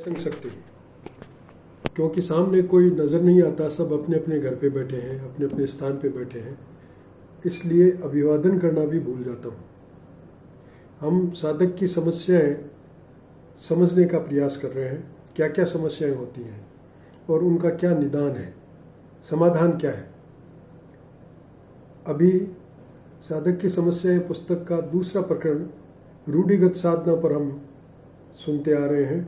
संग सकते हैं क्योंकि सामने कोई नज़र नहीं आता, सब अपने अपने घर पे बैठे हैं, अपने अपने स्थान पे बैठे हैं, इसलिए अभिवादन करना भी भूल जाता हूँ। हम साधक की समस्याएं समझने का प्रयास कर रहे हैं, क्या क्या समस्याएं होती हैं और उनका क्या निदान है, समाधान क्या है। अभी साधक की समस्याएं पुस्तक का दूसरा प्रकरण रूढ़िगत साधना पर हम सुनते आ रहे हैं।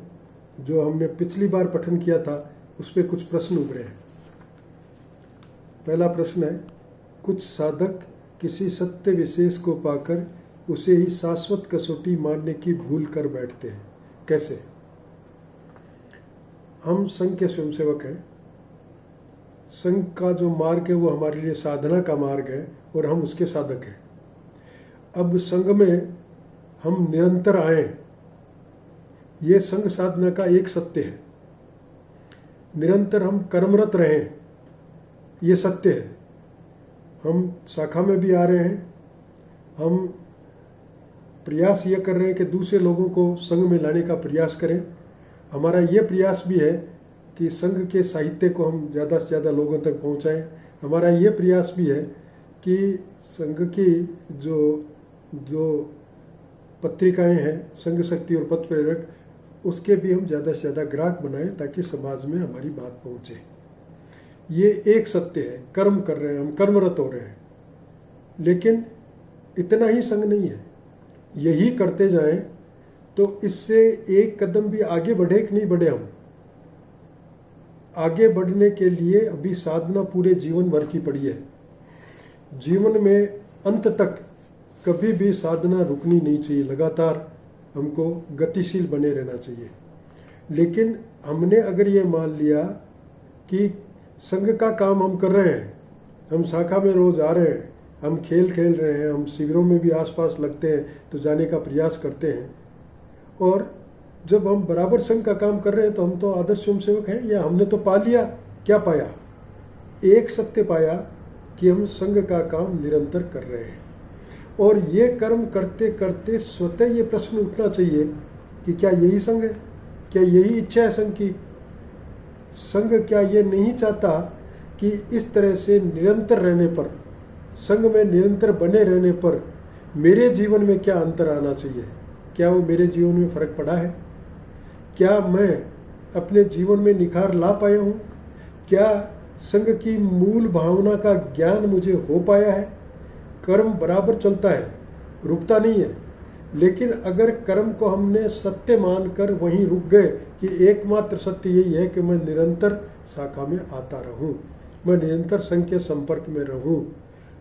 जो हमने पिछली बार पठन किया था उस पर कुछ प्रश्न उभरे हैं। पहला प्रश्न है, कुछ साधक किसी सत्य विशेष को पाकर उसे ही शाश्वत कसौटी मानने की भूल कर बैठते हैं, कैसे? हम संघ के स्वयंसेवक हैं। संघ का जो मार्ग है वो हमारे लिए साधना का मार्ग है और हम उसके साधक हैं। अब संघ में हम निरंतर आए, ये संघ साधना का एक सत्य है। निरंतर हम कर्मरत रहें, ये सत्य है। हम शाखा में भी आ रहे हैं, हम प्रयास ये कर रहे हैं कि दूसरे लोगों को संघ में लाने का प्रयास करें। हमारा ये प्रयास भी है कि संघ के साहित्य को हम ज़्यादा से ज़्यादा लोगों तक पहुंचाएं। हमारा ये प्रयास भी है कि संघ की जो पत्रिकाएं हैं, संघ शक्ति और पथ प्रेरक, उसके भी हम ज़्यादा से ज़्यादा ग्राहक बनाएं ताकि समाज में हमारी बात पहुंचे। ये एक सत्य है। कर्म कर रहे हैं, हम कर्मरत हो रहे हैं, लेकिन इतना ही संघ नहीं है। यही करते जाएं तो इससे एक कदम भी आगे बढ़े कि नहीं बढ़े। हम आगे बढ़ने के लिए अभी साधना पूरे जीवन भर की पड़ी है। जीवन में अंत तक कभी भी साधना रुकनी नहीं चाहिए, लगातार हमको गतिशील बने रहना चाहिए। लेकिन हमने अगर ये मान लिया कि संघ का काम हम कर रहे हैं, हम शाखा में रोज आ रहे हैं, हम खेल खेल रहे हैं, हम शिविरों में भी आसपास लगते हैं तो जाने का प्रयास करते हैं, और जब हम बराबर संघ का काम कर रहे हैं तो हम तो आदर्श स्वयंसेवक हैं, या हमने तो पा लिया। क्या पाया? एक सत्य पाया कि हम संघ का काम निरंतर कर रहे हैं। और ये कर्म करते करते स्वतः ये प्रश्न उठना चाहिए कि क्या यही संघ है? क्या यही इच्छा है संघ की? संघ क्या ये नहीं चाहता कि इस तरह से निरंतर रहने पर, संघ में निरंतर बने रहने पर मेरे जीवन में क्या अंतर आना चाहिए? क्या वो मेरे जीवन में फर्क पड़ा है? क्या मैं अपने जीवन में निखार ला पाया हूँ? क्या संघ की मूल भावना का ज्ञान मुझे हो पाया है? कर्म बराबर चलता है, रुकता नहीं है। लेकिन अगर कर्म को हमने सत्य मानकर वहीं रुक गए कि एकमात्र सत्य यही है कि मैं निरंतर शाखा में आता रहूं, मैं निरंतर संघ के संपर्क में रहूं,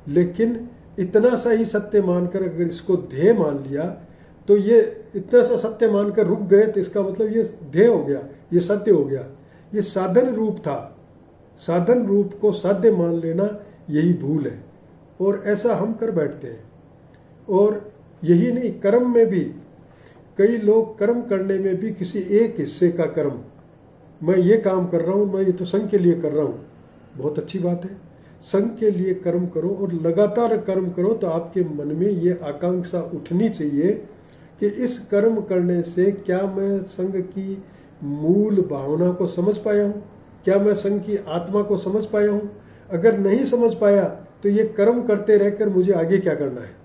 लेकिन इतना सा ही सत्य मानकर अगर इसको ध्येय मान लिया तो ये इतना सा सत्य मानकर रुक गए तो इसका मतलब ये ध्येय हो गया, ये सत्य हो गया। ये साधन रूप था। साधन रूप को साध्य मान लेना यही भूल है, और ऐसा हम कर बैठते हैं। और यही नहीं, कर्म में भी कई लोग कर्म करने में भी किसी एक हिस्से का कर्म, मैं ये काम कर रहा हूँ, मैं ये तो संघ के लिए कर रहा हूँ, बहुत अच्छी बात है। संघ के लिए कर्म करो और लगातार कर्म करो तो आपके मन में ये आकांक्षा उठनी चाहिए कि इस कर्म करने से क्या मैं संघ की मूल भावना को समझ पाया हूँ? क्या मैं संघ की आत्मा को समझ पाया हूँ? अगर नहीं समझ पाया तो ये कर्म करते रहकर मुझे आगे क्या करना है?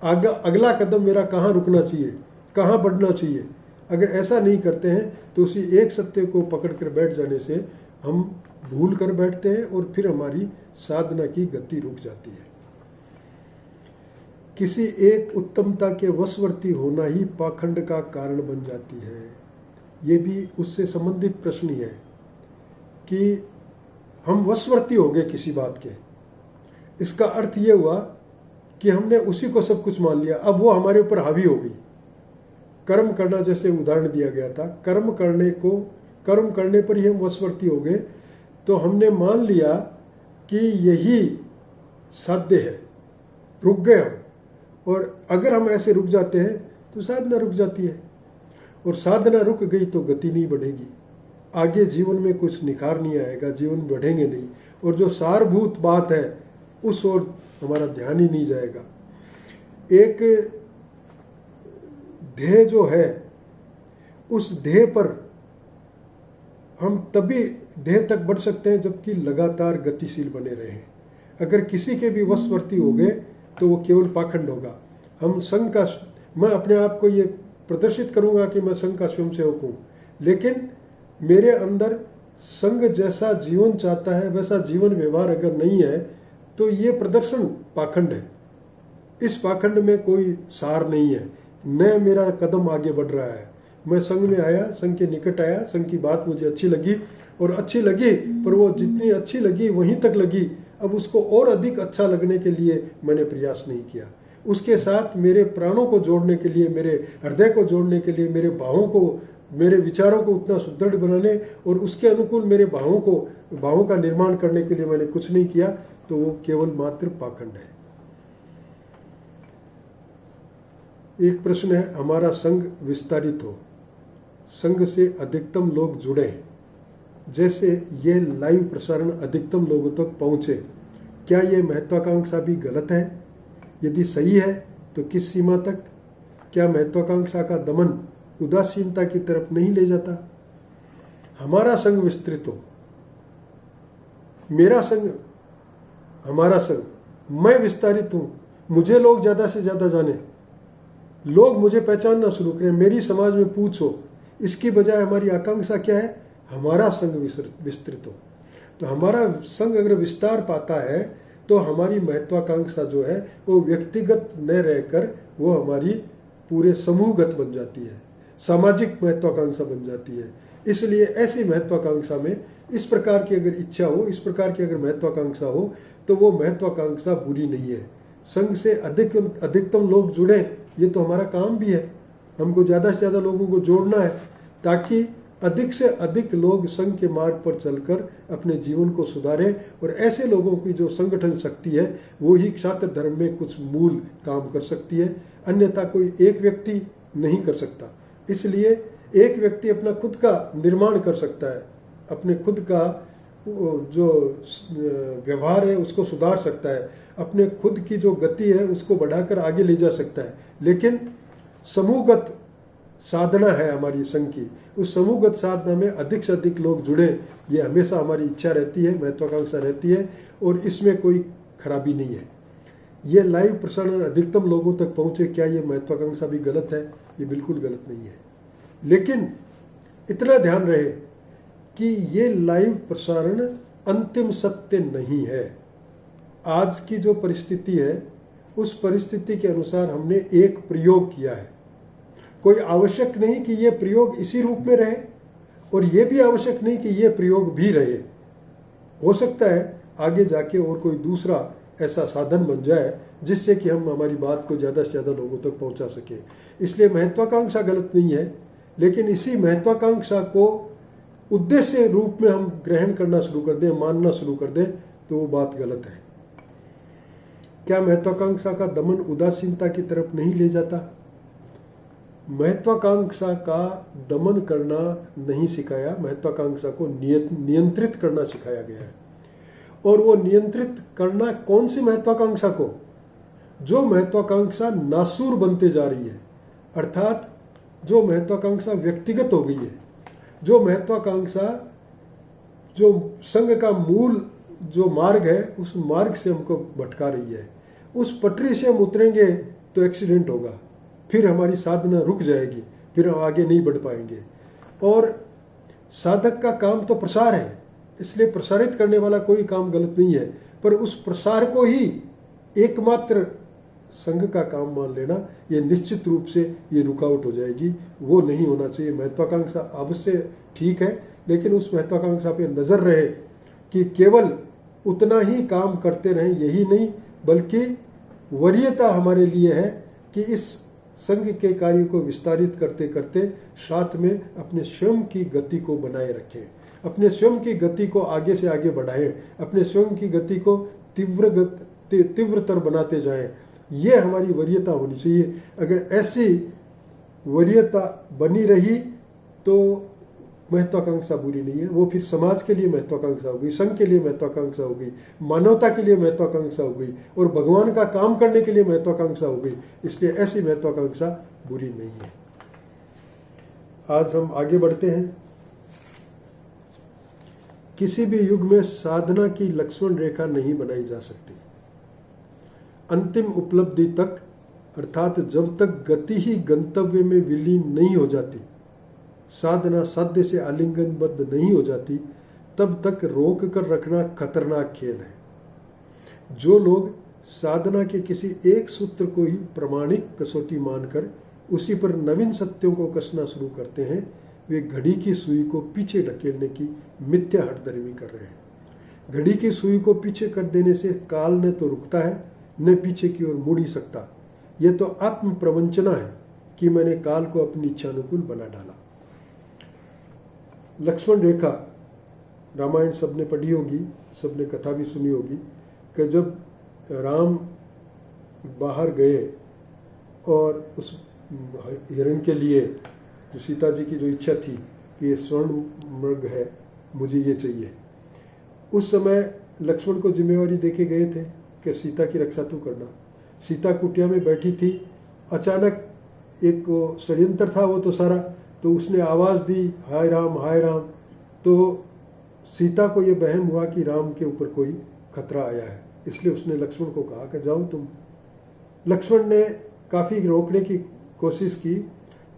अगला कदम मेरा कहाँ रुकना चाहिए, कहाँ बढ़ना चाहिए? अगर ऐसा नहीं करते हैं तो उसी एक सत्य को पकड़ कर बैठ जाने से हम भूल कर बैठते हैं और फिर हमारी साधना की गति रुक जाती है। किसी एक उत्तमता के वशवर्ती होना ही पाखंड का कारण बन जाती है। ये भी उससे संबंधित प्रश्न ही है कि हम वशवर्ती हो गए किसी बात के। इसका अर्थ ये हुआ कि हमने उसी को सब कुछ मान लिया, अब वो हमारे ऊपर हावी हो गई। कर्म करना, जैसे उदाहरण दिया गया था, कर्म करने पर ही हम वशवर्ती हो गए, तो हमने मान लिया कि यही साध्य है, रुक गए हम। और अगर हम ऐसे रुक जाते हैं तो साधना रुक जाती है, और साधना रुक गई तो गति नहीं बढ़ेगी, आगे जीवन में कुछ निखार नहीं आएगा, जीवन बढ़ेंगे नहीं, और जो सारभूत बात है उस ओर हमारा ध्यान ही नहीं जाएगा। एक ध्येय जो है, उस ध्येय पर हम तभी ध्येय तक बढ़ सकते हैं जबकि लगातार गतिशील बने रहें। अगर किसी के भी वशवर्ती हो गए तो वो केवल पाखंड होगा। हम संघ का, मैं अपने आप को ये प्रदर्शित करूंगा कि मैं संघ का स्वयंसेवक हूँ, लेकिन मेरे अंदर संघ जैसा जीवन चाहता है वैसा जीवन व्यवहार अगर नहीं है तो ये प्रदर्शन पाखंड है। इस पाखंड में कोई सार नहीं है, न मेरा कदम आगे बढ़ रहा है। मैं संघ में आया, संघ के निकट आया, संघ की बात मुझे अच्छी लगी और अच्छी लगी, पर वो जितनी अच्छी लगी वहीं तक लगी। अब उसको और अधिक अच्छा लगने के लिए मैंने प्रयास नहीं किया। उसके साथ मेरे प्राणों को जोड़ने के लिए, मेरे हृदय को जोड़ने के लिए, मेरे भावों को, मेरे विचारों को उतना सुदृढ़ बनाने और उसके अनुकूल मेरे भावों का निर्माण करने के लिए मैंने कुछ नहीं किया, तो वो केवल मात्र पाखंड है। एक प्रश्न है, हमारा संघ विस्तारित हो, संघ से अधिकतम लोग जुड़े, जैसे ये लाइव प्रसारण अधिकतम लोगों तक पहुंचे, क्या ये महत्वाकांक्षा भी गलत है? यदि सही है तो किस सीमा तक? क्या महत्वाकांक्षा का दमन उदासीनता की तरफ नहीं ले जाता? हमारा संघ विस्तृत हो, मेरा संघ, हमारा संघ, मैं विस्तारित हूं, मुझे लोग ज्यादा से ज्यादा जाने, लोग मुझे पहचानना शुरू करें, मेरी समाज में पूछ हो। इसकी बजाय हमारी आकांक्षा क्या है? हमारा संघ विस्तृत हो। तो हमारा संघ अगर विस्तार पाता है तो हमारी महत्वाकांक्षा जो है वो व्यक्तिगत न रहकर वो हमारी पूरे समूहगत बन जाती है, सामाजिक महत्वाकांक्षा बन जाती है। इसलिए ऐसी महत्वाकांक्षा में इस प्रकार की अगर इच्छा हो, इस प्रकार की अगर महत्वाकांक्षा हो, तो वो महत्वाकांक्षा बुरी नहीं है। संघ से अधिकतम लोग जुड़े, ये तो हमारा काम भी है। हमको ज़्यादा से ज़्यादा लोगों को जोड़ना है ताकि अधिक से अधिक लोग संघ के मार्ग पर चलकर अपने जीवन को सुधारें, और ऐसे लोगों की जो संगठन शक्ति है वो ही क्षात्र धर्म में कुछ मूल काम कर सकती है, अन्यथा कोई एक व्यक्ति नहीं कर सकता। इसलिए एक व्यक्ति अपना खुद का निर्माण कर सकता है, अपने खुद का जो व्यवहार है उसको सुधार सकता है, अपने खुद की जो गति है उसको बढ़ाकर आगे ले जा सकता है। लेकिन समूहगत साधना है हमारी संघ की, उस समूहगत साधना में अधिक से अधिक लोग जुड़े, ये हमेशा हमारी इच्छा रहती है, महत्वाकांक्षा रहती है, और इसमें कोई खराबी नहीं है। ये लाइव प्रसारण अधिकतम लोगों तक पहुंचे, क्या ये महत्वाकांक्षा भी गलत है? ये बिल्कुल गलत नहीं है। लेकिन इतना ध्यान रहे कि ये लाइव प्रसारण अंतिम सत्य नहीं है। आज की जो परिस्थिति है उस परिस्थिति के अनुसार हमने एक प्रयोग किया है। कोई आवश्यक नहीं कि ये प्रयोग इसी रूप में रहे, और ये भी आवश्यक नहीं कि ये प्रयोग भी रहे। हो सकता है आगे जाके और कोई दूसरा ऐसा साधन बन जाए जिससे कि हम हमारी बात को ज़्यादा से ज़्यादा लोगों तक पहुंचा सके। इसलिए महत्वाकांक्षा गलत नहीं है, लेकिन इसी महत्वाकांक्षा को उद्देश्य रूप में हम ग्रहण करना शुरू कर दें, मानना शुरू कर दें, तो वो बात गलत है। क्या महत्वाकांक्षा का दमन उदासीनता की तरफ नहीं ले जाता? महत्वाकांक्षा का दमन करना नहीं सिखाया, महत्वाकांक्षा को नियंत्रित करना सिखाया गया है। और वो नियंत्रित करना कौन सी महत्वाकांक्षा को? जो महत्वाकांक्षा नासूर बनते जा रही है, अर्थात जो महत्वाकांक्षा व्यक्तिगत हो गई है, जो महत्वाकांक्षा जो संघ का मूल जो मार्ग है उस मार्ग से हमको भटका रही है, उस पटरी से हम उतरेंगे तो एक्सीडेंट होगा, फिर हमारी साधना रुक जाएगी, फिर हम आगे नहीं बढ़ पाएंगे। और साधक का काम तो प्रसार है, इसलिए प्रसारित करने वाला कोई काम गलत नहीं है, पर उस प्रसार को ही एकमात्र संघ का काम मान लेना ये निश्चित रूप से ये रुकावट हो जाएगी। वो नहीं होना चाहिए। महत्वाकांक्षा अवश्य ठीक है, लेकिन उस महत्वाकांक्षा पे नजर रहे कि केवल उतना ही काम करते रहें, यही नहीं बल्कि वरीयता हमारे लिए है कि इस संघ के कार्य को विस्तारित करते करते साथ में अपने स्वयं की गति को बनाए रखें, अपने स्वयं की गति को आगे से आगे बढ़ाएं, अपने स्वयं की गति को तीव्रतर बनाते जाएं। ये हमारी वरीयता होनी चाहिए। अगर ऐसी वरीयता बनी रही तो महत्वाकांक्षा बुरी नहीं है, वो फिर समाज के लिए महत्वाकांक्षा हो गई, संघ के लिए महत्वाकांक्षा हो गई, मानवता के लिए महत्वाकांक्षा हो गई, और भगवान का काम करने के लिए महत्वाकांक्षा हो गई। इसलिए ऐसी महत्वाकांक्षा बुरी नहीं है। आज हम आगे बढ़ते हैं। किसी भी युग में साधना की लक्ष्मण रेखा नहीं बनाई जा सकती। अंतिम उपलब्धि तक, अर्थात जब तक गति ही गंतव्य में विलीन नहीं हो जाती, साधना साध्य से आलिंगनबद्ध नहीं हो जाती, तब तक रोक कर रखना खतरनाक खेल है। जो लोग साधना के किसी एक सूत्र को ही प्रमाणिक कसौटी मानकर उसी पर नवीन सत्यों को कसना शुरू करते हैं, वे घड़ी की सुई को पीछे ढकेलने की मिथ्या हठधर्मी कर रहे हैं। घड़ी की सुई को पीछे कर देने से काल न तो रुकता है, न पीछे की ओर मुड़ ही सकता। यह तो आत्म प्रवंचना है कि मैंने काल को अपनी इच्छानुकूल बना डाला। लक्ष्मण रेखा रामायण सबने पढ़ी होगी, सबने कथा भी सुनी होगी कि जब राम बाहर गए और उस हिरण के लिए जो सीता जी की जो इच्छा थी कि ये स्वर्ण मृग है, मुझे ये चाहिए, उस समय लक्ष्मण को जिम्मेवारी देके गए थे कि सीता की रक्षा तू करना। सीता कुटिया में बैठी थी, अचानक एक षड्यंत्र था वो तो सारा, तो उसने आवाज़ दी हाय राम हाय राम। तो सीता को ये वहम हुआ कि राम के ऊपर कोई खतरा आया है, इसलिए उसने लक्ष्मण को कहा कि जाओ तुम। लक्ष्मण ने काफ़ी रोकने की कोशिश की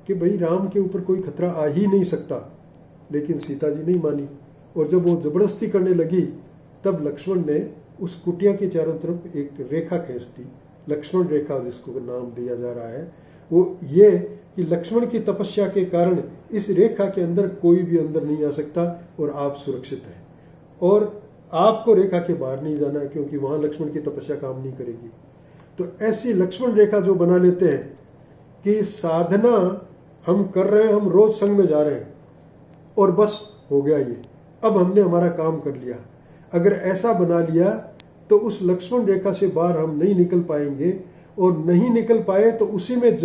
कि भाई राम के ऊपर कोई खतरा आ ही नहीं सकता, लेकिन सीता जी नहीं मानी। और जब वो जबरदस्ती करने लगी, तब लक्ष्मण ने उस कुटिया के चारों तरफ एक रेखा खींच दी, लक्ष्मण रेखा जिसको नाम दिया जा रहा है। वो ये कि लक्ष्मण की तपस्या के कारण इस रेखा के अंदर कोई भी अंदर नहीं आ सकता और आप सुरक्षित हैं, और आपको रेखा के बाहर नहीं जाना है, क्योंकि वहाँ लक्ष्मण की तपस्या काम नहीं करेगी। तो ऐसी लक्ष्मण रेखा जो बना लेते हैं कि साधना हम कर रहे हैं, हम रोज संग में जा रहे हैं और बस हो गया ये, अब हमने हमारा काम कर लिया। अगर ऐसा बना लिया तो उस लक्ष्मण रेखा से बाहर हम नहीं निकल पाएंगे, और नहीं निकल पाए तो उसी में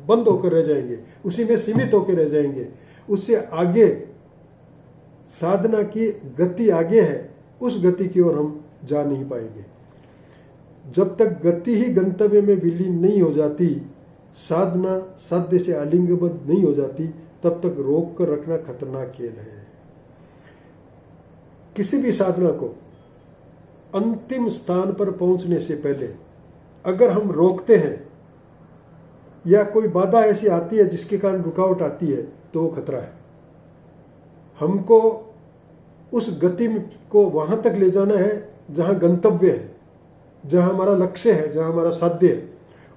बंद होकर रह जाएंगे, उसी में सीमित होकर रह जाएंगे। उससे आगे साधना की गति आगे है, उस गति की ओर हम जा नहीं पाएंगे। जब तक गति ही गंतव्य में विलीन नहीं हो जाती, साधना साध्य से आलिंगबद्ध नहीं हो जाती, तब तक रोक कर रखना खतरनाक खेल है। किसी भी साधना को अंतिम स्थान पर पहुंचने से पहले अगर हम रोकते हैं या कोई बाधा ऐसी आती है जिसके कारण रुकावट आती है, तो वो खतरा है। हमको उस गति को वहां तक ले जाना है जहां गंतव्य है, जहां हमारा लक्ष्य है, जहां हमारा साध्य है।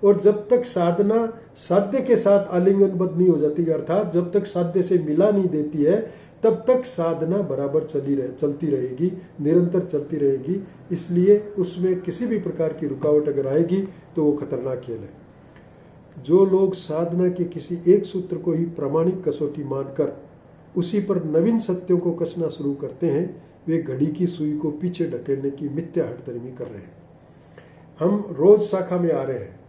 और जब तक साधना साध्य के साथ आलिंगनबद्ध नहीं हो जाती, अर्थात जब तक साध्य से मिला नहीं देती है, तब तक साधना बराबर चलती रहेगी, निरंतर चलती रहेगी। इसलिए उसमें किसी भी प्रकार की रुकावट अगर आएगी तो वो खतरनाक खेल है। जो लोग साधना के किसी एक सूत्र को ही प्रामाणिक कसौटी मानकर उसी पर नवीन सत्यों को कसना शुरू करते हैं, वे घड़ी की सुई को पीछे ढकेलने की मिथ्या हठधर्मी कर रहे हैं। हम रोज शाखा में आ रहे हैं,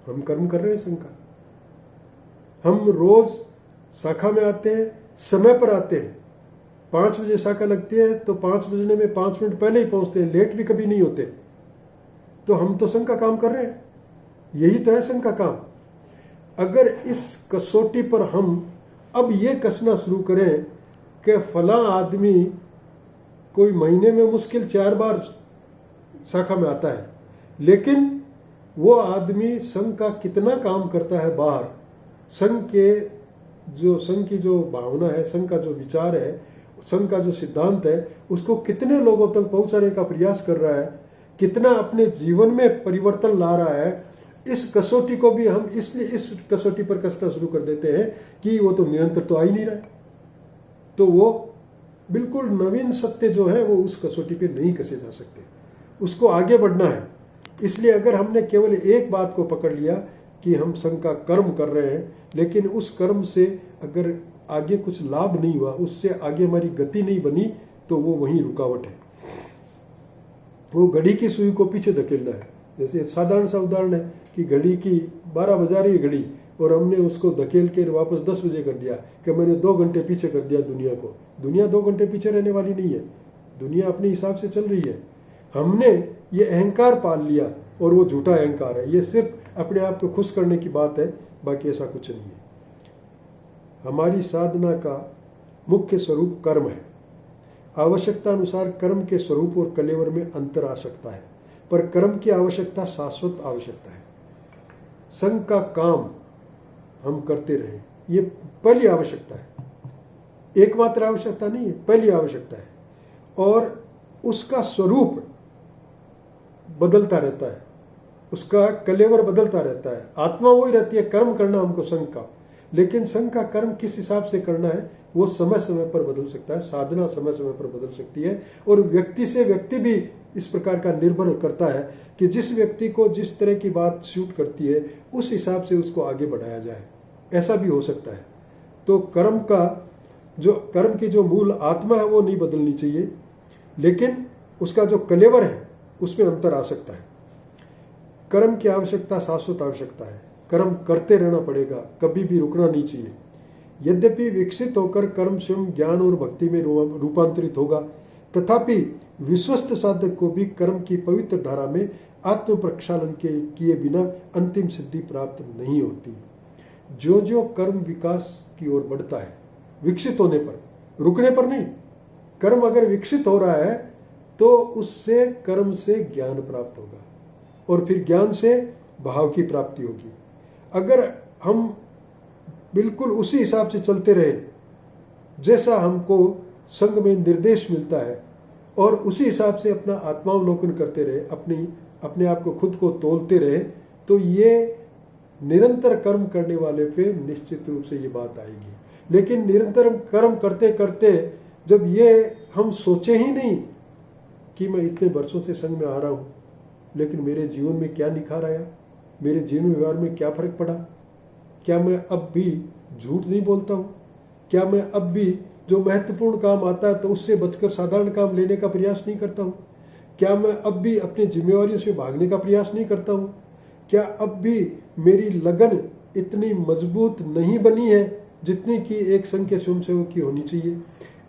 हम कर्म कर रहे हैं संघ का। हम रोज शाखा में आते हैं, समय पर आते हैं। 5 बजे शाखा लगती है तो 5 बजने में 5 मिनट पहले ही पहुंचते हैं, लेट भी कभी नहीं होते। तो हम तो संघ का काम कर रहे हैं, यही तो है संघ का काम। अगर इस कसौटी पर हम अब ये कसना शुरू करें कि फला आदमी कोई महीने में मुश्किल 4 बार शाखा में आता है, लेकिन वो आदमी संघ का कितना काम करता है बाहर, संघ की जो भावना है, संघ का जो विचार है, संघ का जो सिद्धांत है, उसको कितने लोगों तक पहुंचाने का प्रयास कर रहा है, कितना अपने जीवन में परिवर्तन ला रहा है। इस कसौटी को भी हम इसलिए इस कसौटी पर कसना शुरू कर देते हैं कि वो तो निरंतर तो आ ही नहीं रहा है, तो वो बिल्कुल नवीन सत्य जो है वो उस कसौटी पे नहीं कसे जा सकते, उसको आगे बढ़ना है। इसलिए अगर हमने केवल एक बात को पकड़ लिया कि हम संघ का कर्म कर रहे हैं, लेकिन उस कर्म से अगर आगे कुछ लाभ नहीं हुआ, उससे आगे हमारी गति नहीं बनी, तो वो वहीं रुकावट है। वो घड़ी की सुई को पीछे धकेलना है। जैसे साधारण सा उदाहरण है कि घड़ी की 12 बजा रही है घड़ी, और हमने उसको धकेल के वापस 10 बजे कर दिया कि मैंने 2 घंटे पीछे कर दिया दुनिया को। दुनिया 2 घंटे पीछे रहने वाली नहीं है, दुनिया अपने हिसाब से चल रही है। हमने ये अहंकार पाल लिया, और वो झूठा अहंकार है, ये सिर्फ अपने आप को खुश करने की बात है, बाकी ऐसा कुछ नहीं है। हमारी साधना का मुख्य स्वरूप कर्म है। आवश्यकता अनुसार कर्म के स्वरूप और कलेवर में अंतर आ सकता है, पर कर्म की आवश्यकता शाश्वत आवश्यकता है। संग का काम हम करते रहें, ये पहली आवश्यकता है, एकमात्र आवश्यकता नहीं है, पहली आवश्यकता है। और उसका स्वरूप बदलता रहता है, उसका कलेवर बदलता रहता है। आत्मा वही रहती है, कर्म करना हमको संग का, लेकिन संग का कर्म किस हिसाब से करना है वो समय समय पर बदल सकता है, साधना समय समय पर बदल सकती है। और व्यक्ति से व्यक्ति भी इस प्रकार का निर्भर करता है कि जिस व्यक्ति को जिस तरह की बात सूट करती है उस हिसाब से उसको आगे बढ़ाया जाए, ऐसा भी हो सकता है। तो कर्म की जो मूल आत्मा है वो नहीं बदलनी चाहिए, लेकिन उसका जो कलेवर है उसमें अंतर आ सकता है। कर्म की आवश्यकता शाश्वत आवश्यकता है, कर्म करते रहना पड़ेगा, कभी भी रुकना नहीं चाहिए। यद्यपि विकसित होकर कर्म स्वयं ज्ञान और भक्ति में रूपांतरित होगा, तथापि विश्वस्त साधक को भी कर्म की पवित्र धारा में आत्म प्रक्षालन किए बिना अंतिम सिद्धि प्राप्त नहीं होती। जो जो कर्म विकास की ओर बढ़ता है, विकसित होने पर, रुकने पर नहीं, कर्म अगर विकसित हो रहा है तो उससे कर्म से ज्ञान प्राप्त होगा और फिर ज्ञान से भाव की प्राप्ति होगी। अगर हम बिल्कुल उसी हिसाब से चलते रहे जैसा हमको संग में निर्देश मिलता है और उसी हिसाब से अपना आत्मावलोकन करते रहे, अपने आप को खुद को तोलते रहे, तो ये निरंतर कर्म करने वाले पे निश्चित रूप से ये बात आएगी। लेकिन निरंतर कर्म करते करते जब ये हम सोचे ही नहीं कि मैं इतने वर्षों से संग में आ रहा हूँ, लेकिन मेरे जीवन में क्या निखार आया, मेरे जीवन व्यवहार में क्या फर्क पड़ा, क्या मैं अब भी झूठ नहीं बोलता हूँ, क्या मैं अब भी जो महत्वपूर्ण काम आता है तो उससे बचकर साधारण काम लेने का प्रयास नहीं करता हूँ, क्या मैं अब भी अपनी जिम्मेवारियों से भागने का प्रयास नहीं करता हूँ, क्या अब भी मेरी लगन इतनी मजबूत नहीं बनी है जितनी कि एक संघ के स्वयंसेवक की होनी चाहिए।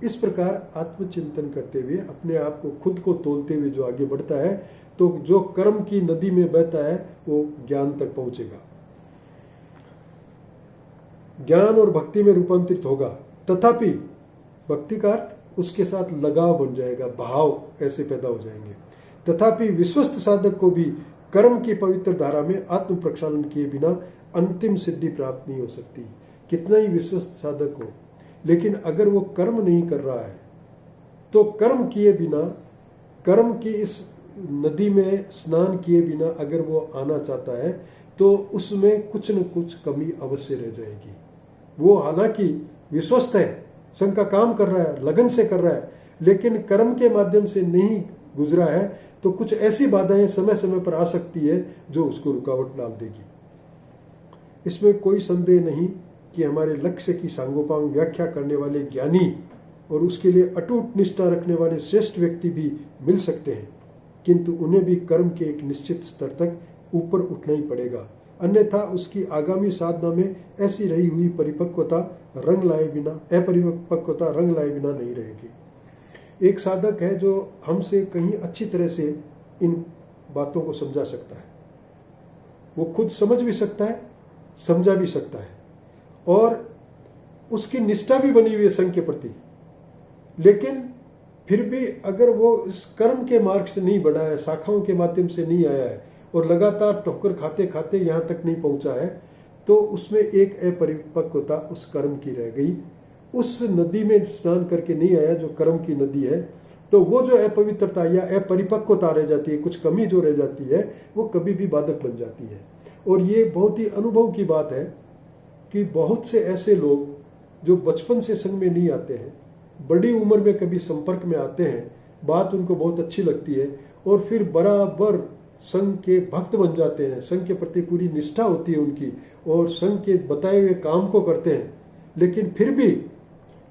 इस प्रकार आत्मचिंतन करते हुए अपने आप को खुद को तोलते हुए जो आगे बढ़ता है तो जो कर्म की नदी में बहता है वो ज्ञान तक पहुंचेगा, ज्ञान और भक्ति में रूपांतरित होगा। तथापि भक्ति का अर्थ उसके साथ लगाव बन जाएगा, भाव ऐसे पैदा हो जाएंगे। तथापि विश्वस्त साधक को भी कर्म की पवित्र धारा में आत्म प्रक्षालन किए बिना अंतिम सिद्धि प्राप्त नहीं हो सकती। कितना ही विश्वस्त साधक हो, लेकिन अगर वो कर्म नहीं कर रहा है तो कर्म किए बिना, कर्म की इस नदी में स्नान किए बिना अगर वो आना चाहता है तो उसमें कुछ न कुछ कमी अवश्य रह जाएगी। वो हालांकि विश्वस्त है, संघ का काम कर रहा है, लगन से कर रहा है, लेकिन कर्म के माध्यम से नहीं गुजरा है तो कुछ ऐसी बाधाएं समय समय पर आ सकती है जो उसको रुकावट डाल देगी। इसमें कोई संदेह नहीं कि हमारे लक्ष्य की सांगोपांग व्याख्या करने वाले ज्ञानी और उसके लिए अटूट निष्ठा रखने वाले श्रेष्ठ व्यक्ति भी मिल सकते हैं, किंतु उन्हें भी कर्म के एक निश्चित स्तर तक ऊपर उठना ही पड़ेगा, अन्यथा उसकी आगामी साधना में ऐसी रही हुई अपरिपक्वता रंग लाए बिना नहीं रहेगी। एक साधक है जो हमसे कहीं अच्छी तरह से इन बातों को समझा सकता है, वो खुद समझ भी सकता है, समझा भी सकता है और उसकी निष्ठा भी बनी हुई है संघ के प्रति, लेकिन फिर भी अगर वो इस कर्म के मार्ग से नहीं बढ़ा है, शाखाओं के माध्यम से नहीं आया है और लगातार ठोकर खाते खाते यहाँ तक नहीं पहुँचा है, तो उसमें एक अपरिपक्वता उस कर्म की रह गई। उस नदी में स्नान करके नहीं आया जो कर्म की नदी है, तो वो जो अपवित्रता या अपरिपक्वता रह जाती है, कुछ कमी जो रह जाती है, वो कभी भी बाधक बन जाती है। और ये बहुत ही अनुभव की बात है कि बहुत से ऐसे लोग जो बचपन से संघ में नहीं आते हैं, बड़ी उम्र में कभी संपर्क में आते हैं, बात उनको बहुत अच्छी लगती है और फिर बराबर संघ के भक्त बन जाते हैं, संघ के प्रति पूरी निष्ठा होती है उनकी और संघ के बताए हुए काम को करते हैं, लेकिन फिर भी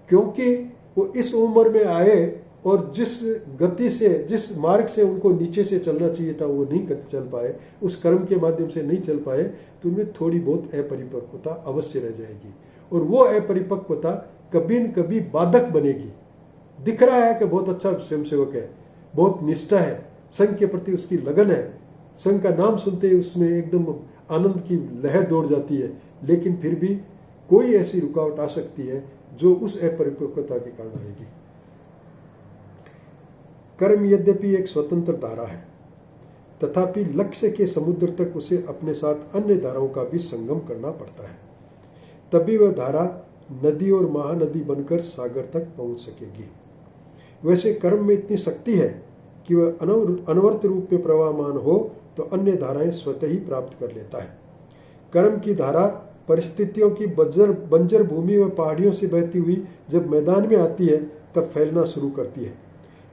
क्योंकि वो इस उम्र में आए और जिस गति से, जिस मार्ग से उनको नीचे से चलना चाहिए था वो नहीं चल पाए, उस कर्म के माध्यम से नहीं चल पाए, तो उनमें थोड़ी बहुत अपरिपक्वता अवश्य रह जाएगी और वो अपरिपक्वता कभी न कभी बाधक बनेगी। दिख रहा है कि बहुत अच्छा स्वयंसेवक है, बहुत निष्ठा है, संघ के प्रति उसकी लगन है, संघ का नाम सुनते ही उसमें एकदम आनंद की लहर दौड़ जाती है, लेकिन फिर भी कोई ऐसी रुकावट आ सकती है जो उस अपरिपक्वता के कारण आएगी। कर्म यद्यपि एक स्वतंत्र धारा है, तथापि लक्ष्य के समुद्र तक उसे अपने साथ अन्य धाराओं का भी संगम करना पड़ता है, तभी वह धारा नदी और महानदी बनकर सागर तक पहुंच सकेगी। वैसे कर्म में इतनी शक्ति है कि वह अनवरत रूप में प्रवाहमान हो तो अन्य धाराएं स्वतः ही प्राप्त कर लेता है। कर्म की धारा परिस्थितियों की बंजर भूमि व पहाड़ियों से बहती हुई जब मैदान में आती है तब फैलना शुरू करती है।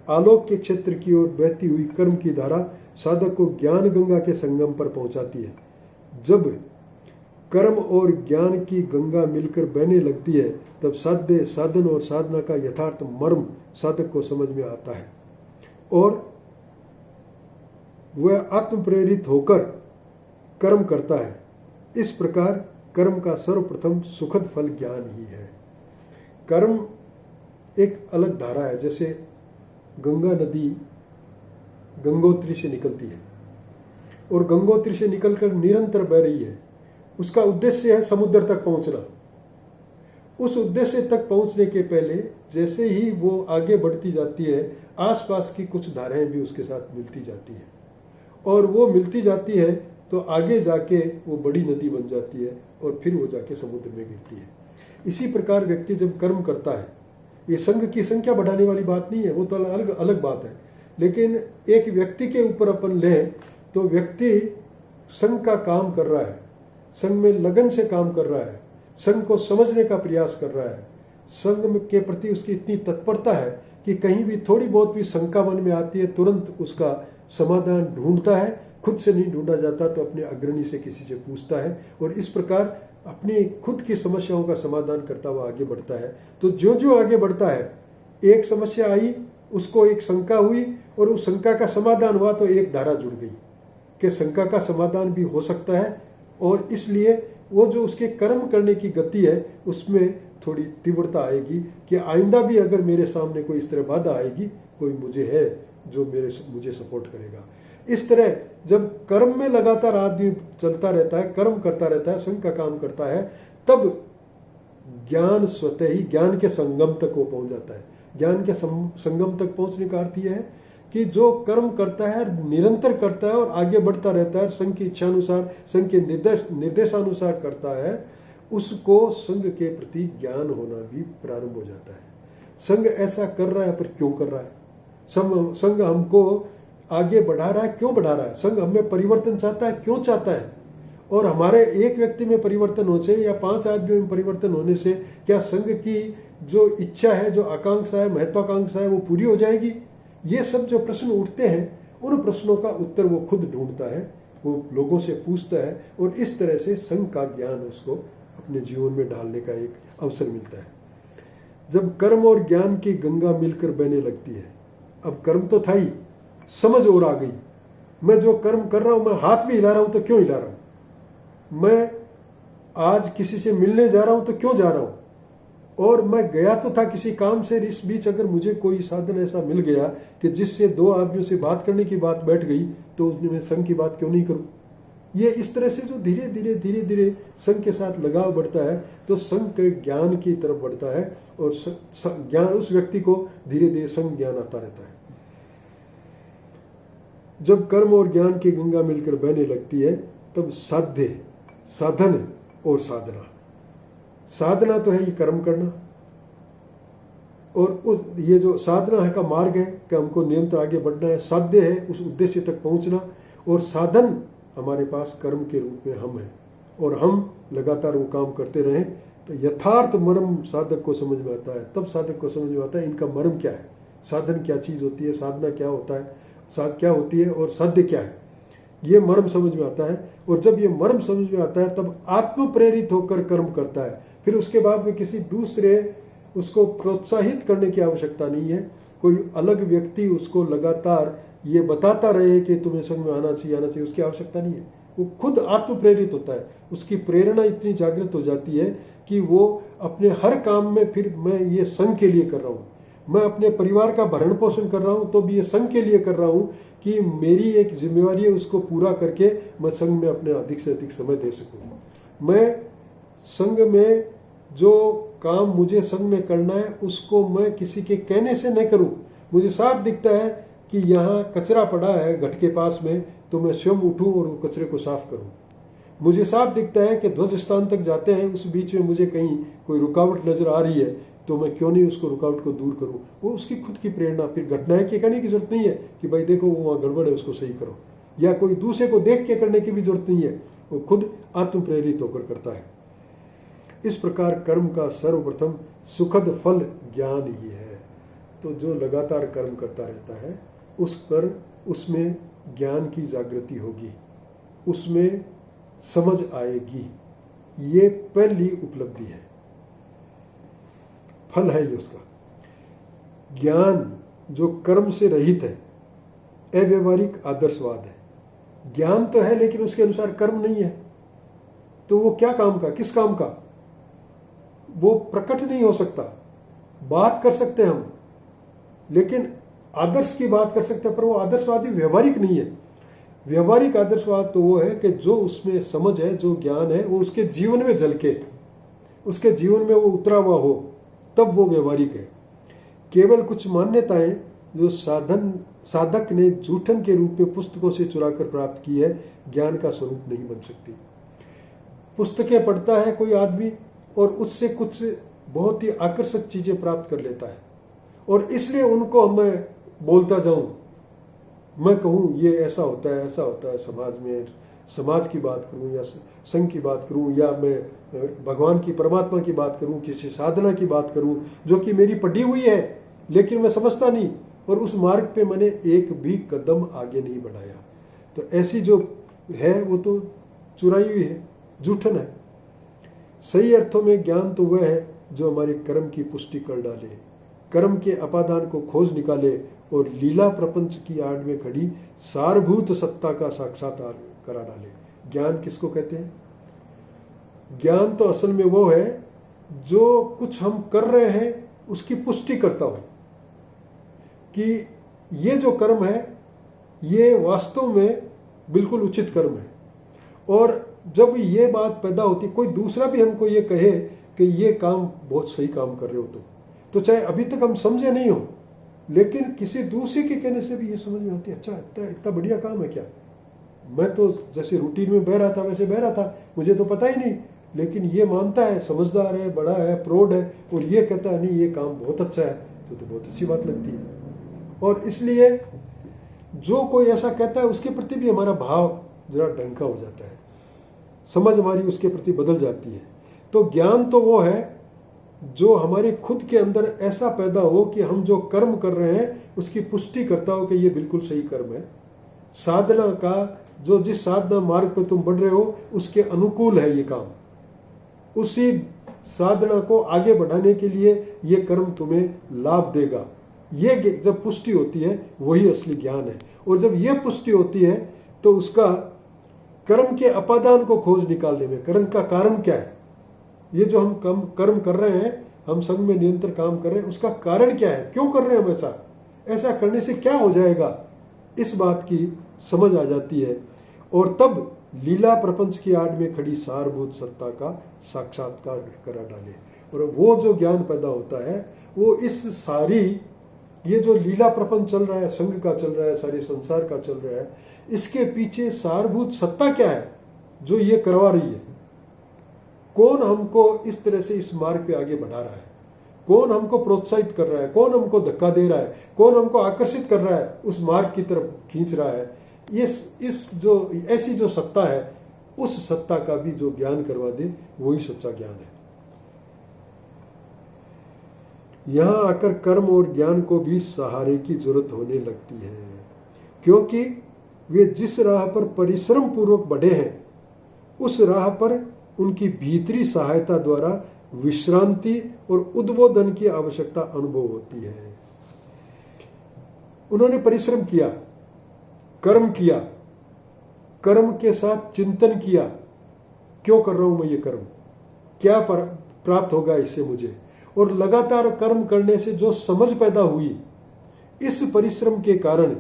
आलोक के क्षेत्र की ओर बहती हुई कर्म की धारा साधक को ज्ञान गंगा के संगम पर पहुंचाती है। जब कर्म और ज्ञान की गंगा मिलकर बहने लगती है तब साध्य, साधन और साधना का यथार्थ मर्म साधक को समझ में आता है और वह आत्म प्रेरित होकर कर्म करता है। इस प्रकार कर्म का सर्वप्रथम सुखद फल ज्ञान ही है। कर्म एक अलग धारा है, जैसे गंगा नदी गंगोत्री से निकलती है और गंगोत्री से निकलकर निरंतर बह रही है। उसका उद्देश्य है समुद्र तक पहुंचना। उस उद्देश्य तक पहुंचने के पहले जैसे ही वो आगे बढ़ती जाती है, आसपास की कुछ धाराएं भी उसके साथ मिलती जाती है और वो मिलती जाती है तो आगे जाके वो बड़ी नदी बन जाती है और फिर वो जाके समुद्र में गिरती है। इसी प्रकार व्यक्ति जब कर्म करता है, ये संघ की संख्या बढ़ाने वाली बात नहीं है, वो तो अलग बात है, लेकिन एक व्यक्ति के ऊपर अपन लें तो व्यक्ति संघ का काम कर रहा है, संघ में लगन से काम कर रहा है, संघ को समझने का प्रयास कर रहा है, संघ के प्रति उसकी इतनी तत्परता है कि कहीं भी थोड़ी बहुत भी शंका मन में आती है तुरंत उसका समाधान ढूंढता है। खुद से नहीं ढूंढा जाता तो अपने अग्रणी से किसी से पूछता है और इस प्रकार अपनी खुद की समस्याओं का समाधान करता हुआ आगे बढ़ता है। तो जो जो आगे बढ़ता है, एक समस्या आई, उसको एक शंका हुई और उस शंका का समाधान हुआ तो एक धारा जुड़ गई कि शंका का समाधान भी हो सकता है और इसलिए वो जो उसके कर्म करने की गति है उसमें थोड़ी तीव्रता आएगी कि आइंदा भी अगर मेरे सामने कोई इस तरह बाधा आएगी, कोई मुझे है जो मुझे सपोर्ट करेगा। इस तरह जब कर्म में लगातार आदमी चलता रहता है, कर्म करता रहता है, संघ का काम करता है, तब ज्ञान स्वतः ही ज्ञान के संगम तक वो पहुंच जाता है। ज्ञान के संगम तक पहुंचने का अर्थ यह है कि जो कर्म करता है निरंतर करता है और आगे बढ़ता रहता है, संघ की इच्छा अनुसार, संघ के निर्देशानुसार करता है, उसको संघ के प्रति ज्ञान होना भी प्रारंभ हो जाता है। संघ ऐसा कर रहा है पर क्यों कर रहा है? संघ हमको आगे बढ़ा रहा है, क्यों बढ़ा रहा है? संघ हमें परिवर्तन चाहता है, क्यों चाहता है? और हमारे एक व्यक्ति में परिवर्तन होने से या 5 आदमियों में परिवर्तन होने से क्या संघ की जो इच्छा है, जो आकांक्षा है, महत्वाकांक्षा है, वो पूरी हो जाएगी? ये सब जो प्रश्न उठते हैं, उन प्रश्नों का उत्तर वो खुद ढूंढता है, वो लोगों से पूछता है और इस तरह से संघ का ज्ञान उसको अपने जीवन में डालने का एक अवसर मिलता है। जब कर्म और ज्ञान की गंगा मिलकर बहने लगती है, अब कर्म तो था ही, समझ और आ गई। मैं जो कर्म कर रहा हूं, मैं हाथ भी हिला रहा हूं तो क्यों हिला रहा हूं? मैं आज किसी से मिलने जा रहा हूं तो क्यों जा रहा हूं? और मैं गया तो था किसी काम से, इस बीच अगर मुझे कोई साधन ऐसा मिल गया कि जिससे 2 आदमियों से बात करने की बात बैठ गई तो उसमें मैं संघ की बात क्यों नहीं करूं? ये इस तरह से जो धीरे धीरे संघ के साथ लगाव बढ़ता है तो संघ के ज्ञान की तरफ बढ़ता है और ज्ञान उस व्यक्ति को धीरे धीरे संघ ज्ञान आता रहता है। जब कर्म और ज्ञान की गंगा मिलकर बहने लगती है तब साध्य, साधन और साधना। साधना तो है ये कर्म करना और ये जो साधना है का मार्ग है कि हमको निरंतर आगे बढ़ना है। साध्य है उस उद्देश्य तक पहुंचना और साधन हमारे पास कर्म के रूप में हम हैं और हम लगातार वो काम करते रहें तो यथार्थ मर्म साधक को समझ में आता है। तब साधक को समझ में आता है इनका मर्म क्या है, साधन क्या चीज़ होती है, साधना क्या होता है, साध क्या होती है और साध्य क्या है, ये मर्म समझ में आता है। और जब ये मर्म समझ में आता है तब आत्म प्रेरित होकर कर्म करता है। फिर उसके बाद में किसी दूसरे उसको प्रोत्साहित करने की आवश्यकता नहीं है, कोई अलग व्यक्ति उसको लगातार ये बताता रहे कि तुम्हें संघ में आना चाहिए, उसकी आवश्यकता नहीं है। वो खुद आत्म प्रेरित होता है, उसकी प्रेरणा इतनी जागृत हो जाती है कि वो अपने हर काम में फिर मैं ये संघ के लिए कर रहा हूँ, मैं अपने परिवार का भरण पोषण कर रहा हूँ तो भी ये संघ के लिए कर रहा हूँ कि मेरी एक जिम्मेवारी है, उसको पूरा करके मैं संघ में अपने अधिक से अधिक समय दे सकूँ। मैं संघ में जो काम मुझे संघ में करना है उसको मैं किसी के कहने से न करूँ। मुझे साफ दिखता है कि यहाँ कचरा पड़ा है घट के पास में, तो मैं स्वयं उठूं और कचरे को साफ करूं। मुझे साफ दिखता है कि ध्वज स्थान तक जाते हैं, उस बीच में मुझे कहीं कोई रुकावट नजर आ रही है, तो मैं क्यों नहीं उसको रुकावट को दूर करूं। वो उसकी खुद की प्रेरणा, फिर घटनाएं के कहने की जरूरत नहीं है कि भाई देखो वो वहाँ गड़बड़ है उसको सही करो, या कोई दूसरे को देख के करने की भी जरूरत नहीं है, वो खुद आत्म प्रेरित होकर करता है। इस प्रकार कर्म का सर्वप्रथम सुखद फल ज्ञान ही है। तो जो लगातार कर्म करता रहता है उस पर, उसमें ज्ञान की जागृति होगी, उसमें समझ आएगी। ये पहली उपलब्धि है, फल है ये उसका। ज्ञान जो कर्म से रहित है, अव्यवहारिक आदर्शवाद है। ज्ञान तो है लेकिन उसके अनुसार कर्म नहीं है, तो वो क्या काम का, किस काम का, वो प्रकट नहीं हो सकता। बात कर सकते हैं हम, लेकिन आदर्श की बात कर सकते हैं, पर वो आदर्शवादी व्यवहारिक नहीं है। व्यवहारिक आदर्शवाद तो वो है कि जो उसमें समझ है, जो ज्ञान है, वो उसके जीवन में झलके, उसके जीवन में वो उतरा हुआ हो, तब वो व्यवहारिक है। केवल कुछ मान्यताएं जो साधक ने जूठन के रूप में पुस्तकों से चुराकर प्राप्त की है, ज्ञान का स्वरूप नहीं बन सकती। पुस्तकें पढ़ता है कोई आदमी और उससे कुछ बहुत ही आकर्षक चीजें प्राप्त कर लेता है, और इसलिए उनको मैं बोलता जाऊं, मैं कहूं ये ऐसा होता है, ऐसा होता है समाज में, समाज की बात करूं या संघ की बात करूं, या मैं भगवान की, परमात्मा की बात करूं, किसी साधना की बात करूं जो कि मेरी पढ़ी हुई है लेकिन मैं समझता नहीं, और उस मार्ग पे मैंने एक भी कदम आगे नहीं बढ़ाया। तो ऐसी जो है वो तो चुराई हुई है, जूठन है। सही अर्थों में ज्ञान तो वह है जो हमारे कर्म की पुष्टि कर डाले, कर्म के अपादान को खोज निकाले और लीला प्रपंच की आड़ में खड़ी सारभूत सत्ता का साक्षात्कार करा डाले। ज्ञान किसको कहते हैं? ज्ञान तो असल में वो है जो कुछ हम कर रहे हैं उसकी पुष्टि करता हो कि ये जो कर्म है ये वास्तव में बिल्कुल उचित कर्म है। और जब ये बात पैदा होती, कोई दूसरा भी हमको ये कहे कि ये काम बहुत सही काम कर रहे हो, तो चाहे अभी तक हम समझे नहीं हो, लेकिन किसी दूसरे के कहने से भी ये समझ में आती है, अच्छा इतना बढ़िया काम है क्या। मैं तो जैसे रूटीन में बह रहा था वैसे बह रहा था, मुझे तो पता ही नहीं, लेकिन ये मानता है, समझदार है, बड़ा है, प्रौढ़ है, और ये कहता है नहीं ये काम बहुत अच्छा है, तो बहुत अच्छी बात लगती है। और इसलिए जो कोई ऐसा कहता है उसके प्रति भी हमारा भाव जरा ढंका हो जाता है, समझ हमारी उसके प्रति बदल जाती है। तो ज्ञान तो वो है जो हमारे खुद के अंदर ऐसा पैदा हो कि हम जो कर्म कर रहे हैं उसकी पुष्टि करता हो कि ये बिल्कुल सही कर्म है। साधना का जो जिस साधना मार्ग पर तुम बढ़ रहे हो उसके अनुकूल है ये काम, उसी साधना को आगे बढ़ाने के लिए ये कर्म तुम्हें लाभ देगा। ये जब पुष्टि होती है वही असली ज्ञान है। और जब ये पुष्टि होती है तो उसका कर्म के अपादान को खोज निकालने में, कर्म का कारण क्या है, ये जो हम कर्म कर रहे हैं, हम संग में निरंतर काम कर रहे हैं, उसका कारण क्या है, क्यों कर रहे हैं हम ऐसा करने से क्या हो जाएगा, इस बात की समझ आ जाती है। और तब लीला प्रपंच की आड़ में खड़ी सारभूत सत्ता का साक्षात्कार करा डाले। और वो जो ज्ञान पैदा होता है वो इस सारी, ये जो लीला प्रपंच चल रहा है, संघ का चल रहा है, सारे संसार का चल रहा है, इसके पीछे सारभूत सत्ता क्या है जो ये करवा रही है। कौन हमको इस तरह से इस मार्ग पे आगे बढ़ा रहा है, कौन हमको प्रोत्साहित कर रहा है, कौन हमको धक्का दे रहा है, कौन हमको आकर्षित कर रहा है, उस मार्ग की तरफ खींच रहा है। इस जो ऐसी जो सत्ता है, उस सत्ता का भी जो ज्ञान करवा दे वही सच्चा ज्ञान है। यहां आकर कर्म और ज्ञान को भी सहारे की जरूरत होने लगती है, क्योंकि वे जिस राह पर परिश्रम पूर्वक बढ़े हैं उस राह पर उनकी भीतरी सहायता द्वारा विश्रांति और उद्बोधन की आवश्यकता अनुभव होती है। उन्होंने परिश्रम किया, कर्म किया, कर्म के साथ चिंतन किया, क्यों कर रहा हूं मैं ये कर्म, क्या प्राप्त होगा इससे मुझे, और लगातार कर्म करने से जो समझ पैदा हुई, इस परिश्रम के कारण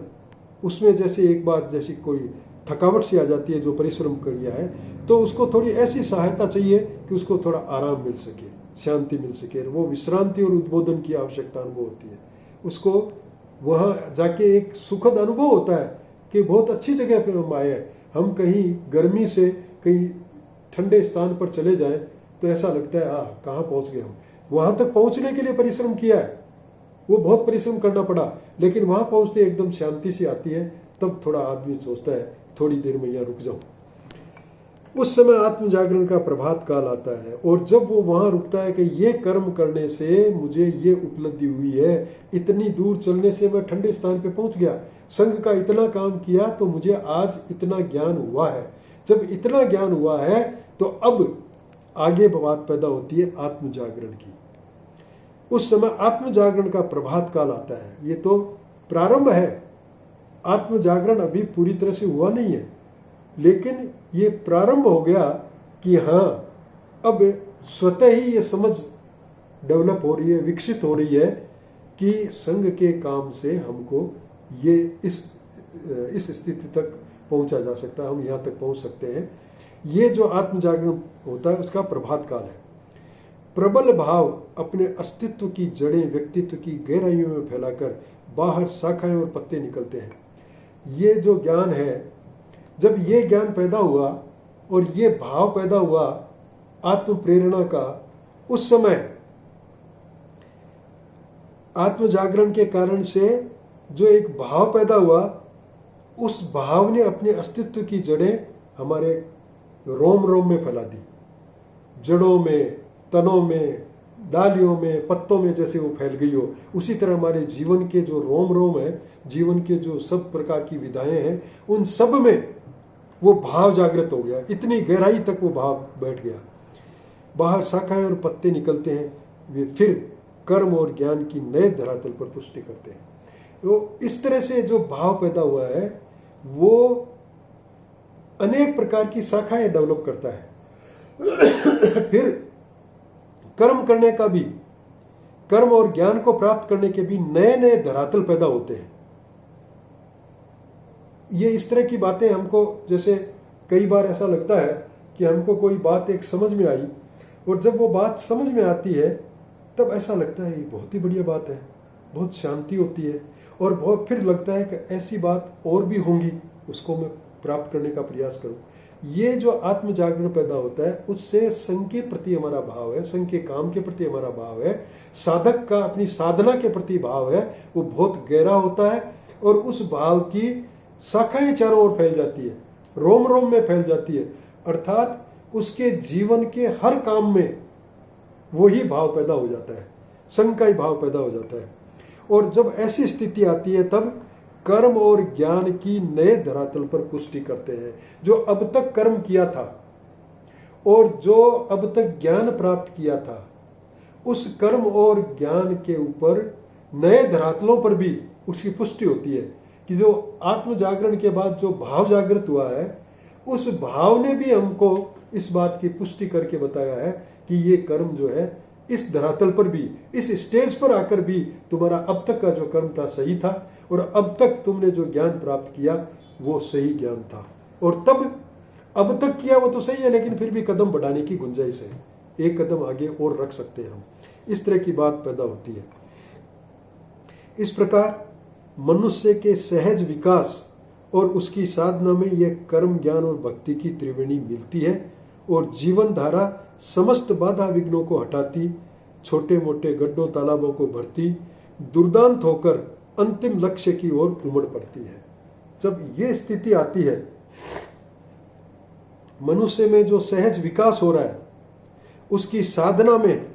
उसमें जैसे एक बात, जैसी कोई थकावट सी आ जाती है जो परिश्रम कर लिया है, तो उसको थोड़ी ऐसी सहायता चाहिए कि उसको थोड़ा आराम मिल सके, शांति मिल सके, वो विश्रांति और उद्बोधन की आवश्यकता अनुभव होती है। उसको वहाँ जाके एक सुखद अनुभव होता है कि बहुत अच्छी जगह पे हम आए हैं। हम कहीं गर्मी से कहीं ठंडे स्थान पर चले जाएं तो ऐसा लगता है कहाँ पहुँच गए हम। वहाँ तक पहुँचने के लिए परिश्रम किया है, वो बहुत परिश्रम करना पड़ा, लेकिन वहाँ पहुँचते एकदम शांति सी आती है। तब थोड़ा आदमी सोचता है थोड़ी देर में यहाँ रुक जाऊँ। उस समय आत्म जागरण का प्रभात काल आता है, और जब वो वहाँ रुकता है कि ये कर्म करने से मुझे ये उपलब्धि हुई है, इतनी दूर चलने से मैं ठंडे स्थान पे पहुँच गया, संघ का इतना काम किया तो मुझे आज इतना ज्ञान हुआ है। जब इतना ज्ञान हुआ है तो अब आगे बात पैदा होती है आत्म जागरण की। उस समय आत्म जागरण का प्रभात काल आता है। ये तो प्रारंभ है, आत्म जागरण अभी पूरी तरह से हुआ नहीं है, लेकिन ये प्रारंभ हो गया कि हाँ, अब स्वतः ही ये समझ डेवलप हो रही है, विकसित हो रही है कि संघ के काम से हमको ये इस स्थिति तक पहुंचा जा सकता है, हम यहाँ तक पहुंच सकते हैं। ये जो आत्म जागरण होता है उसका प्रभात काल है। प्रबल भाव अपने अस्तित्व की जड़ें व्यक्तित्व की गहराइयों में फैलाकर बाहर शाखाएं और पत्ते निकलते हैं। ये जो ज्ञान है, जब ये ज्ञान पैदा हुआ और ये भाव पैदा हुआ आत्म प्रेरणा का, उस समय आत्म जागरण के कारण से जो एक भाव पैदा हुआ, उस भाव ने अपने अस्तित्व की जड़ें हमारे रोम रोम में फैला दी। जड़ों में, तनों में, डालियों में, पत्तों में जैसे वो फैल गई हो, उसी तरह हमारे जीवन के जो रोम रोम है, जीवन के जो सब प्रकार की विधाएं हैं, उन सब में वो भाव जागृत हो गया। इतनी गहराई तक वो भाव बैठ गया। बाहर शाखाएं और पत्ते निकलते हैं, वे फिर कर्म और ज्ञान की नए धरातल पर पुष्टि करते हैं। तो इस तरह से जो भाव पैदा हुआ है वो अनेक प्रकार की शाखाएं डेवलप करता है। फिर कर्म करने का भी, कर्म और ज्ञान को प्राप्त करने के भी नए नए धरातल पैदा होते हैं। ये इस तरह की बातें हमको, जैसे कई बार ऐसा लगता है कि हमको कोई बात एक समझ में आई, और जब वो बात समझ में आती है तब ऐसा लगता है ये बहुत ही बढ़िया बात है, बहुत शांति होती है, और बहुत फिर लगता है कि ऐसी बात और भी होंगी, उसको मैं प्राप्त करने का प्रयास करूं। ये जो आत्म जागरण पैदा होता है, उससे संघ के प्रति हमारा भाव है, संघ के काम के प्रति हमारा भाव है, साधक का अपनी साधना के प्रति भाव है, वो बहुत गहरा होता है, और उस भाव की शाखाएं चारों ओर फैल जाती है, रोम रोम में फैल जाती है। अर्थात उसके जीवन के हर काम में वही भाव पैदा हो जाता है, संघ का ही भाव पैदा हो जाता है। और जब ऐसी स्थिति आती है तब कर्म और ज्ञान की नए धरातल पर पुष्टि करते हैं। जो अब तक कर्म किया था और जो अब तक ज्ञान प्राप्त किया था, उस कर्म और ज्ञान के ऊपर नए धरातलों पर भी उसकी पुष्टि होती है कि जो आत्म जागरण के बाद जो भाव जागृत हुआ है, उस भाव ने भी हमको इस बात की पुष्टि करके बताया है कि ये कर्म जो है इस धरातल पर भी, इस स्टेज पर आकर भी तुम्हारा अब तक का जो कर्म था सही था, और अब तक तुमने जो ज्ञान प्राप्त किया वो सही ज्ञान था। और तब अब तक किया वो तो सही है, लेकिन फिर भी कदम बढ़ाने की गुंजाइश है, एक कदम आगे और रख सकते हैं हम। इस तरह की बात पैदा होती है। इस प्रकार मनुष्य के सहज विकास और उसकी साधना में यह कर्म, ज्ञान और भक्ति की त्रिवेणी मिलती है, और जीवन धारा समस्त बाधा विघ्नों को हटाती, छोटे मोटे गड्ढों तालाबों को भरती, दुर्दांत होकर अंतिम लक्ष्य की ओर उमड़ पड़ती है। जब ये स्थिति आती है, मनुष्य में जो सहज विकास हो रहा है, उसकी साधना में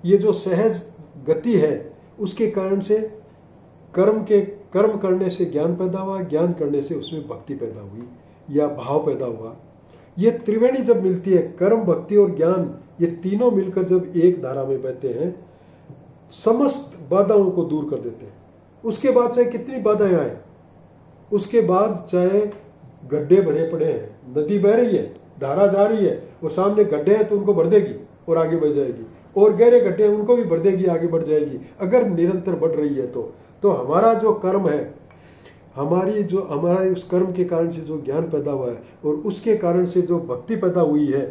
ये जो सहज गति है, उसके कारण से कर्म करने से ज्ञान पैदा हुआ, ज्ञान करने से उसमें भक्ति पैदा हुई या भाव पैदा हुआ। ये त्रिवेणी जब मिलती है, कर्म, भक्ति और ज्ञान, ये तीनों मिलकर जब एक धारा में बहते हैं, समस्त बाधाओं को दूर कर देते हैं। उसके बाद चाहे कितनी बाधाएं आए, उसके बाद चाहे गड्ढे भरे पड़े हैं, नदी बह रही है, धारा जा रही है, और सामने गड्ढे हैं तो उनको भर देगी और आगे बढ़ जाएगी, और गहरे गड्ढे हैं उनको भी भर देगी, आगे बढ़ जाएगी, अगर निरंतर बढ़ रही है तो हमारा जो कर्म है, हमारा उस कर्म के कारण से जो ज्ञान पैदा हुआ है और उसके कारण से जो भक्ति पैदा हुई है,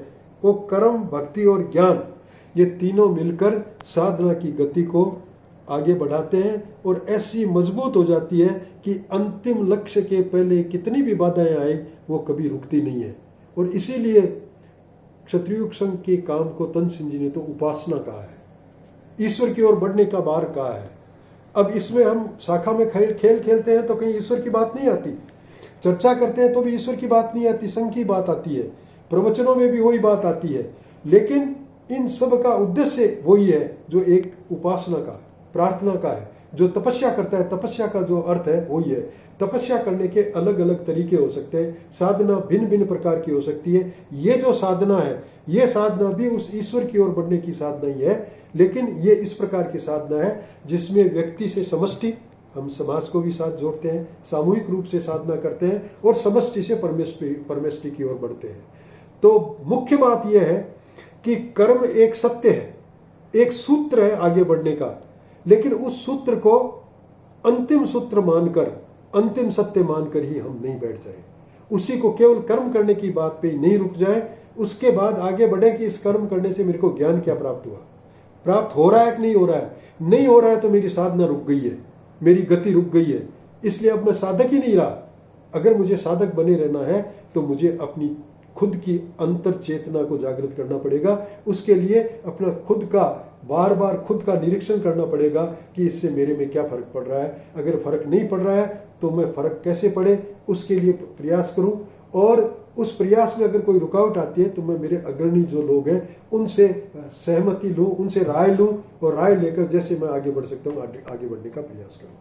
वो कर्म, भक्ति और ज्ञान, ये तीनों मिलकर साधना की गति को आगे बढ़ाते हैं और ऐसी मजबूत हो जाती है कि अंतिम लक्ष्य के पहले कितनी भी बाधाएं आए वो कभी रुकती नहीं है। और इसीलिए क्षत्रियुग संघ के काम को तनसिंह जी ने तो उपासना कहा है, ईश्वर की ओर बढ़ने का बार कहा है। अब इसमें हम शाखा में खेल खेलते हैं तो कहीं ईश्वर की बात नहीं आती, चर्चा करते हैं तो भी ईश्वर की बात नहीं आती, संघ की बात आती है, प्रवचनों में भी वही बात आती है। लेकिन इन सब का उद्देश्य वही है जो एक उपासना का, प्रार्थना का है। जो तपस्या करता है, तपस्या का जो अर्थ है वही है। तपस्या करने के अलग अलग तरीके हो सकते हैं, साधना भिन्न भिन्न प्रकार की हो सकती है। ये जो साधना है, ये साधना भी उस ईश्वर की ओर बढ़ने की साधना ही है, लेकिन ये इस प्रकार की साधना है जिसमें व्यक्ति से समष्टि, हम समाज को भी साथ जोड़ते हैं, सामूहिक रूप से साधना करते हैं और समष्टि से परमेष्टि की ओर बढ़ते हैं। तो मुख्य बात यह है कि कर्म एक सत्य है, एक सूत्र है आगे बढ़ने का, लेकिन उस सूत्र को अंतिम सूत्र मानकर, अंतिम सत्य मानकर ही हम नहीं बैठ जाए, उसी को केवल कर्म करने की बात पे नहीं रुक जाए, उसके बाद आगे बढ़े कि इस कर्म करने से मेरे को ज्ञान क्या प्राप्त हुआ, प्राप्त हो रहा है कि नहीं हो रहा है। नहीं हो रहा है तो मेरी साधना रुक गई है, मेरी गति रुक गई है, इसलिए अब मैं साधक ही नहीं रहा। अगर मुझे साधक बने रहना है तो मुझे अपनी खुद की अंतर चेतना को जागृत करना पड़ेगा। उसके लिए अपना खुद का बार बार खुद का निरीक्षण करना पड़ेगा कि इससे मेरे में क्या फर्क पड़ रहा है। अगर फर्क नहीं पड़ रहा है तो मैं फर्क कैसे पड़े उसके लिए प्रयास करूं, और उस प्रयास में अगर कोई रुकावट आती है तो मैं मेरे अग्रणी जो लोग हैं उनसे सहमति लूं, उनसे राय लूं, और राय लेकर जैसे मैं आगे बढ़ सकता हूं आगे बढ़ने का प्रयास करूं।